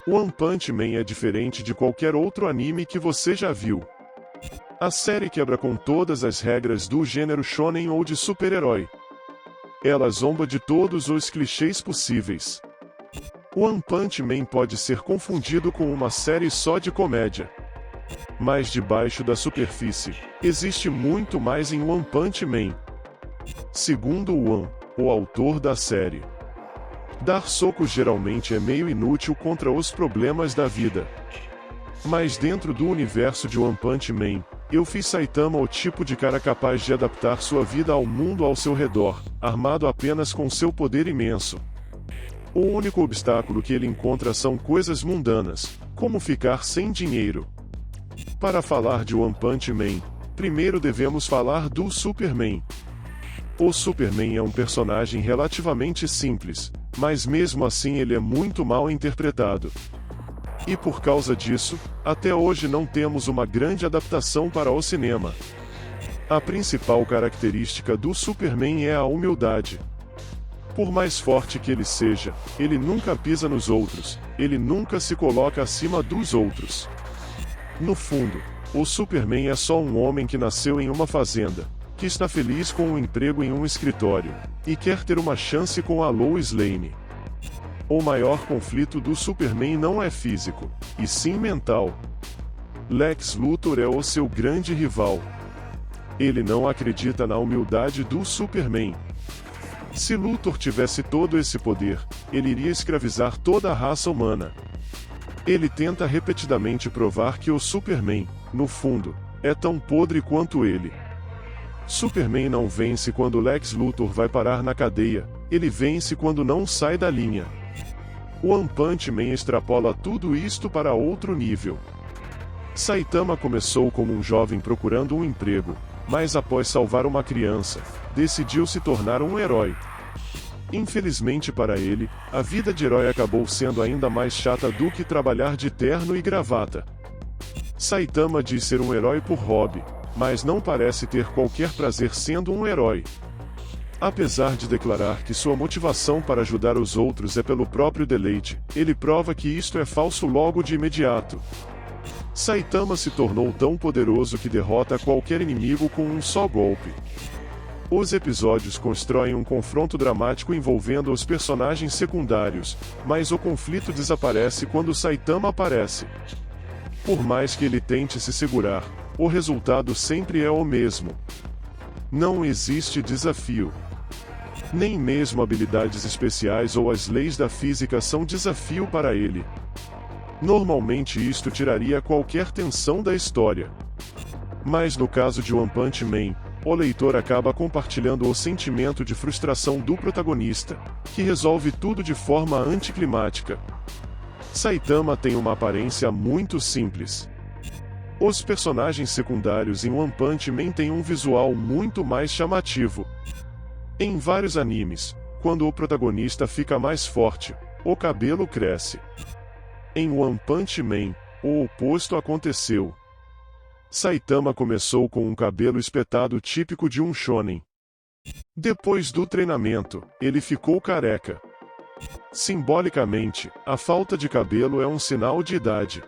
One Punch Man é diferente de qualquer outro anime que você já viu. A série quebra com todas as regras do gênero shonen ou de super-herói. Ela zomba de todos os clichês possíveis. One Punch Man pode ser confundido com uma série só de comédia. Mas debaixo da superfície, existe muito mais em One Punch Man. Segundo One, o autor da série, dar socos geralmente é meio inútil contra os problemas da vida. Mas dentro do universo de One Punch Man, eu fiz Saitama o tipo de cara capaz de adaptar sua vida ao mundo ao seu redor, armado apenas com seu poder imenso. O único obstáculo que ele encontra são coisas mundanas, como ficar sem dinheiro. Para falar de One Punch Man, primeiro devemos falar do Superman. O Superman é um personagem relativamente simples, mas mesmo assim ele é muito mal interpretado. E por causa disso, até hoje não temos uma grande adaptação para o cinema. A principal característica do Superman é a humildade. Por mais forte que ele seja, ele nunca pisa nos outros, ele nunca se coloca acima dos outros. No fundo, o Superman é só um homem que nasceu em uma fazenda, que está feliz com um emprego em um escritório, e quer ter uma chance com a Lois Lane. O maior conflito do Superman não é físico, e sim mental. Lex Luthor é o seu grande rival. Ele não acredita na humildade do Superman. Se Luthor tivesse todo esse poder, ele iria escravizar toda a raça humana. Ele tenta repetidamente provar que o Superman, no fundo, é tão podre quanto ele. Superman não vence quando Lex Luthor vai parar na cadeia, ele vence quando não sai da linha. One Punch Man extrapola tudo isto para outro nível. Saitama começou como um jovem procurando um emprego, mas após salvar uma criança, decidiu se tornar um herói. Infelizmente para ele, a vida de herói acabou sendo ainda mais chata do que trabalhar de terno e gravata. Saitama diz ser um herói por hobby, mas não parece ter qualquer prazer sendo um herói. Apesar de declarar que sua motivação para ajudar os outros é pelo próprio deleite, ele prova que isto é falso logo de imediato. Saitama se tornou tão poderoso que derrota qualquer inimigo com um só golpe. Os episódios constroem um confronto dramático envolvendo os personagens secundários, mas o conflito desaparece quando Saitama aparece. Por mais que ele tente se segurar, o resultado sempre é o mesmo. Não existe desafio. Nem mesmo habilidades especiais ou as leis da física são desafio para ele. Normalmente isto tiraria qualquer tensão da história. Mas no caso de One Punch Man, o leitor acaba compartilhando o sentimento de frustração do protagonista, que resolve tudo de forma anticlimática. Saitama tem uma aparência muito simples. Os personagens secundários em One Punch Man têm um visual muito mais chamativo. Em vários animes, quando o protagonista fica mais forte, o cabelo cresce. Em One Punch Man, o oposto aconteceu. Saitama começou com um cabelo espetado típico de um shonen. Depois do treinamento, ele ficou careca. Simbolicamente, a falta de cabelo é um sinal de idade.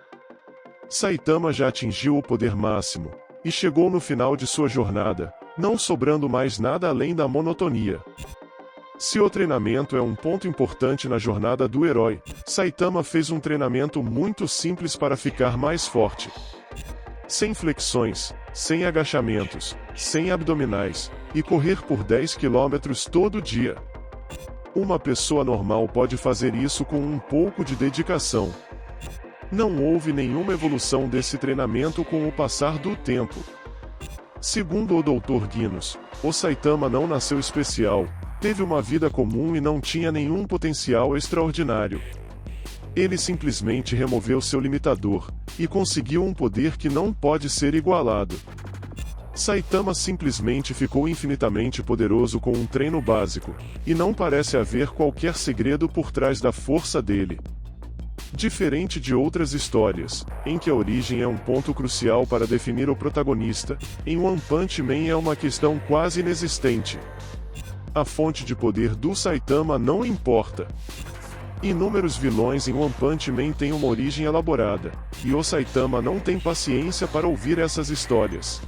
Saitama já atingiu o poder máximo, e chegou no final de sua jornada, não sobrando mais nada além da monotonia. Se o treinamento é um ponto importante na jornada do herói, Saitama fez um treinamento muito simples para ficar mais forte. Sem flexões, sem agachamentos, sem abdominais, e correr por 10 km todo dia. Uma pessoa normal pode fazer isso com um pouco de dedicação. Não houve nenhuma evolução desse treinamento com o passar do tempo. Segundo o Dr. Guinness, o Saitama não nasceu especial, teve uma vida comum e não tinha nenhum potencial extraordinário. Ele simplesmente removeu seu limitador, e conseguiu um poder que não pode ser igualado. Saitama simplesmente ficou infinitamente poderoso com um treino básico, e não parece haver qualquer segredo por trás da força dele. Diferente de outras histórias, em que a origem é um ponto crucial para definir o protagonista, em One Punch Man é uma questão quase inexistente. A fonte de poder do Saitama não importa. Inúmeros vilões em One Punch Man têm uma origem elaborada, e o Saitama não tem paciência para ouvir essas histórias.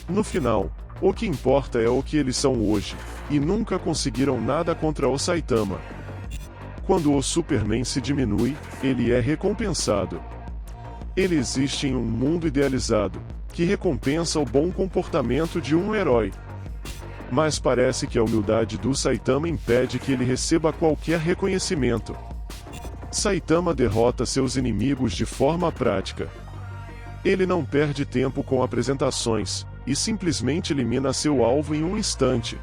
No final, o que importa é o que eles são hoje, e nunca conseguiram nada contra o Saitama. Quando o Superman se diminui, ele é recompensado. Ele existe em um mundo idealizado, que recompensa o bom comportamento de um herói. Mas parece que a humildade do Saitama impede que ele receba qualquer reconhecimento. Saitama derrota seus inimigos de forma prática. Ele não perde tempo com apresentações, e simplesmente elimina seu alvo em um instante.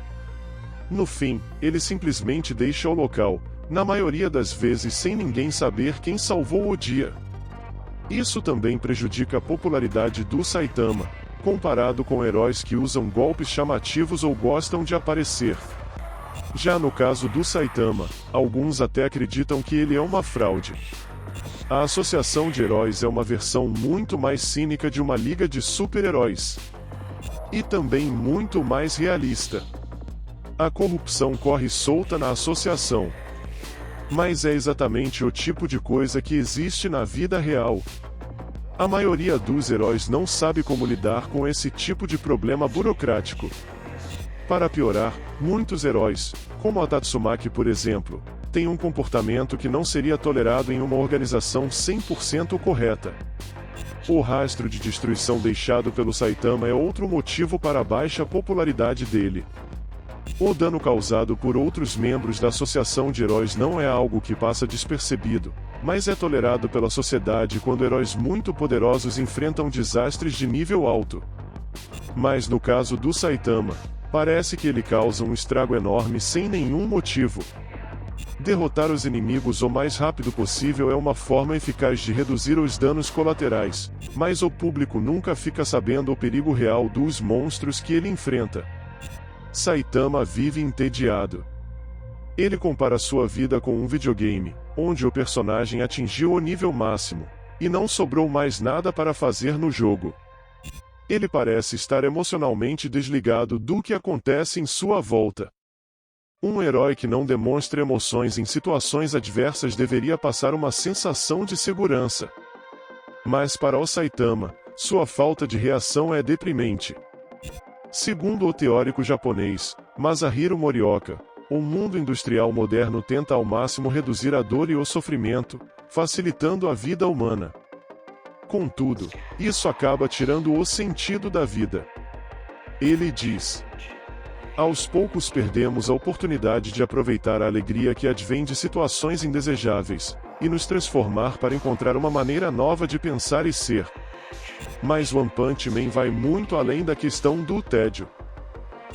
No fim, ele simplesmente deixa o local, na maioria das vezes sem ninguém saber quem salvou o dia. Isso também prejudica a popularidade do Saitama, comparado com heróis que usam golpes chamativos ou gostam de aparecer. Já no caso do Saitama, alguns até acreditam que ele é uma fraude. A associação de heróis é uma versão muito mais cínica de uma liga de super-heróis. E também muito mais realista. A corrupção corre solta na associação. Mas é exatamente o tipo de coisa que existe na vida real. A maioria dos heróis não sabe como lidar com esse tipo de problema burocrático. Para piorar, muitos heróis, como a Tatsumaki por exemplo, têm um comportamento que não seria tolerado em uma organização 100% correta. O rastro de destruição deixado pelo Saitama é outro motivo para a baixa popularidade dele. O dano causado por outros membros da Associação de Heróis não é algo que passa despercebido, mas é tolerado pela sociedade quando heróis muito poderosos enfrentam desastres de nível alto. Mas no caso do Saitama, parece que ele causa um estrago enorme sem nenhum motivo. Derrotar os inimigos o mais rápido possível é uma forma eficaz de reduzir os danos colaterais, mas o público nunca fica sabendo o perigo real dos monstros que ele enfrenta. Saitama vive entediado. Ele compara sua vida com um videogame, onde o personagem atingiu o nível máximo, e não sobrou mais nada para fazer no jogo. Ele parece estar emocionalmente desligado do que acontece em sua volta. Um herói que não demonstra emoções em situações adversas deveria passar uma sensação de segurança. Mas para o Saitama, sua falta de reação é deprimente. Segundo o teórico japonês, Masahiro Morioka, o mundo industrial moderno tenta ao máximo reduzir a dor e o sofrimento, facilitando a vida humana. Contudo, isso acaba tirando o sentido da vida. Ele diz: aos poucos perdemos a oportunidade de aproveitar a alegria que advém de situações indesejáveis, e nos transformar para encontrar uma maneira nova de pensar e ser. Mas One Punch Man vai muito além da questão do tédio.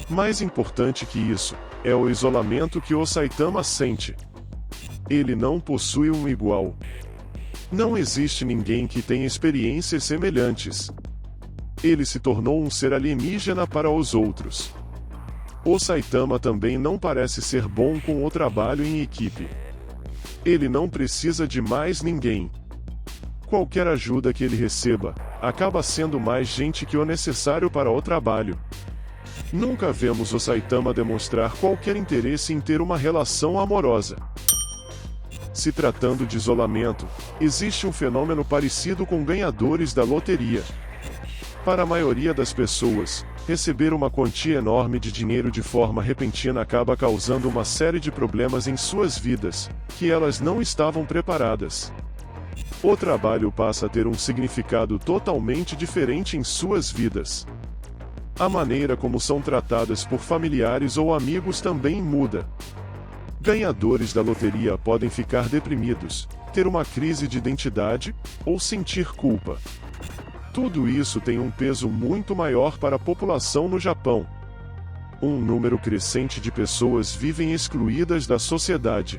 Mais importante que isso, é o isolamento que o Saitama sente. Ele não possui um igual. Não existe ninguém que tenha experiências semelhantes. Ele se tornou um ser alienígena para os outros. O Saitama também não parece ser bom com o trabalho em equipe. Ele não precisa de mais ninguém. Qualquer ajuda que ele receba, acaba sendo mais gente que o necessário para o trabalho. Nunca vemos o Saitama demonstrar qualquer interesse em ter uma relação amorosa. Se tratando de isolamento, existe um fenômeno parecido com ganhadores da loteria. Para a maioria das pessoas, receber uma quantia enorme de dinheiro de forma repentina acaba causando uma série de problemas em suas vidas, que elas não estavam preparadas. O trabalho passa a ter um significado totalmente diferente em suas vidas. A maneira como são tratadas por familiares ou amigos também muda. Ganhadores da loteria podem ficar deprimidos, ter uma crise de identidade, ou sentir culpa. Tudo isso tem um peso muito maior para a população no Japão. Um número crescente de pessoas vivem excluídas da sociedade.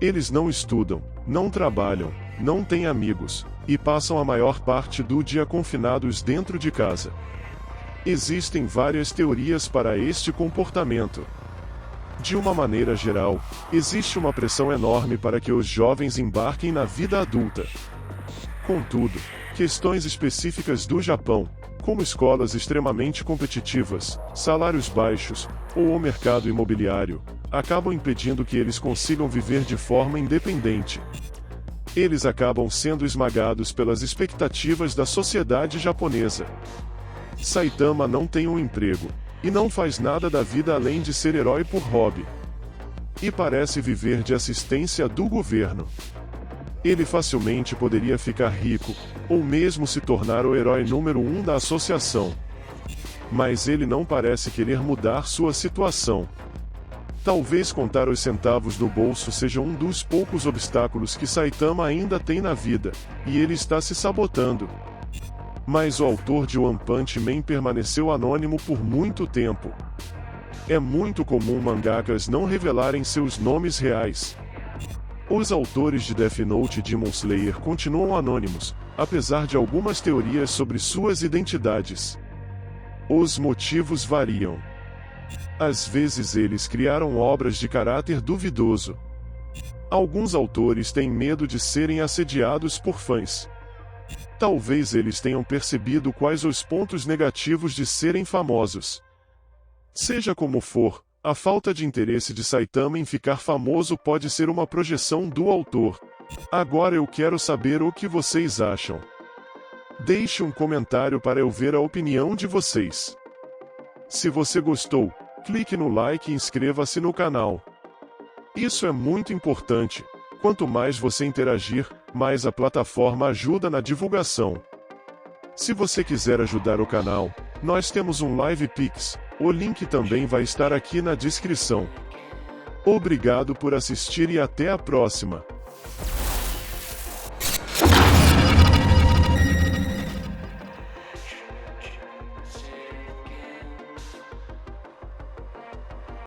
Eles não estudam, não trabalham, não têm amigos, e passam a maior parte do dia confinados dentro de casa. Existem várias teorias para este comportamento. De uma maneira geral, existe uma pressão enorme para que os jovens embarquem na vida adulta. Contudo, questões específicas do Japão, como escolas extremamente competitivas, salários baixos, ou o mercado imobiliário, acabam impedindo que eles consigam viver de forma independente. Eles acabam sendo esmagados pelas expectativas da sociedade japonesa. Saitama não tem um emprego, e não faz nada da vida além de ser herói por hobby. E parece viver de assistência do governo. Ele facilmente poderia ficar rico, ou mesmo se tornar o herói número 1 da associação. Mas ele não parece querer mudar sua situação. Talvez contar os centavos no bolso seja um dos poucos obstáculos que Saitama ainda tem na vida, e ele está se sabotando. Mas o autor de One Punch Man permaneceu anônimo por muito tempo. É muito comum mangakas não revelarem seus nomes reais. Os autores de Death Note e Demon Slayer continuam anônimos, apesar de algumas teorias sobre suas identidades. Os motivos variam. Às vezes eles criaram obras de caráter duvidoso. Alguns autores têm medo de serem assediados por fãs. Talvez eles tenham percebido quais os pontos negativos de serem famosos. Seja como for, a falta de interesse de Saitama em ficar famoso pode ser uma projeção do autor. Agora eu quero saber o que vocês acham. Deixe um comentário para eu ver a opinião de vocês. Se você gostou, clique no like e inscreva-se no canal. Isso é muito importante. Quanto mais você interagir, mais a plataforma ajuda na divulgação. Se você quiser ajudar o canal, nós temos um Live Pix, o link também vai estar aqui na descrição. Obrigado por assistir e até a próxima.